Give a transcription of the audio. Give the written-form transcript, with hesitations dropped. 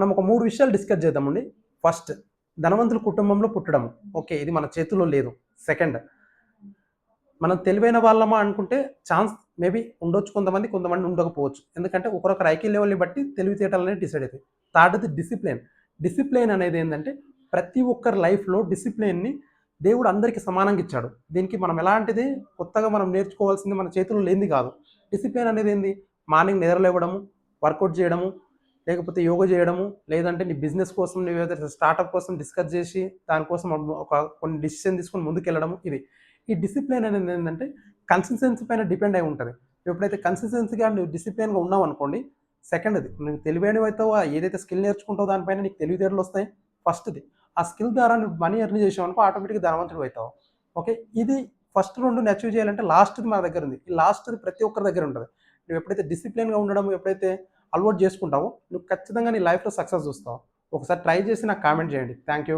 మనం ఒక 3 విషయాలు డిస్కస్ చేద్దామండి. ఫస్ట్, ధనవంతుల కుటుంబంలో పుట్టడం. ఓకే. ఇది మన చేతుల్లో లేదు. సెకండ్, మనం తెలివైన వాళ్ళమా అనుకుంటే ఛాన్స్ మేబీ ఉండొచ్చు కొంతమంది, కొంతమంది ఉండకపోవచ్చు. ఎందుకంటే ఒకరొకరు ఐక్యూ లెవెల్‌ని బట్టి తెలివితేటలనేవి డిసైడ్ అయితాయి. థర్డ్‌ది డిసిప్లిన్. డిసిప్లిన్ అనేది ఏందంటే ప్రతి ఒక్కరి లైఫ్‌లో డిసిప్లిన్‌ని దేవుడు అందరికీ సమానంగా ఇచ్చాడు. దీనికి మనం ఎలాంటిది కొత్తగా మనం నేర్చుకోవాల్సింది మన చేతుల్లో లేనిది కాదు. డిసిప్లిన్ అనేది ఏంది? మార్నింగ్ నిద్ర లేవడము, వర్కౌట్ చేయడము, లేకపోతే యోగా చేయడము, లేదంటే నీ బిజినెస్ కోసం నువ్వేదైతే స్టార్టప్ కోసం డిస్కస్ చేసి దానికోసం ఒక కొన్ని డిసిషన్ తీసుకొని ముందుకెళ్ళడము ఇది. ఈ డిసిప్లిన్ అనేది ఏంటంటే కన్సిస్టెన్సీ పైన డిపెండ్ అయి ఉంటుంది. ఎప్పుడైతే కన్సిస్టెన్సీగా నువ్వు డిసిప్లిన్‌గా ఉన్నావు అనుకోండి, సెకండ్‌ది నువ్వు తెలివైనవైతావో ఏదైతే స్కిల్ నేర్చుకుంటావో దానిపైన నీకు తెలివితేటలు వస్తాయి. ఫస్ట్‌ది ఆ స్కిల్ ద్వారా నువ్వు మనీ ఎర్న్ చేసావనుకో ఆటోమేటిక్‌గా ధనవంతుడివి అవుతావు. ఓకే. ఇది ఫస్ట్ 2ని అచీవ్ చేయాలంటే లాస్ట్‌ది మన దగ్గర ఉంది. ఈ లాస్ట్‌ది ప్రతి ఒక్కరి దగ్గర ఉంటది. నువ్వు ఎప్పుడైతే డిసిప్లిన్‌గా ఉండడం ఎప్పుడైతే అలవాటు చేసుకుంటావో నువ్వు ఖచ్చితంగా నీ లైఫ్‌లో సక్సెస్ చూస్తావు. ఒకసారి ట్రై చేసి నాకు కామెంట్ చేయండి. Thank you.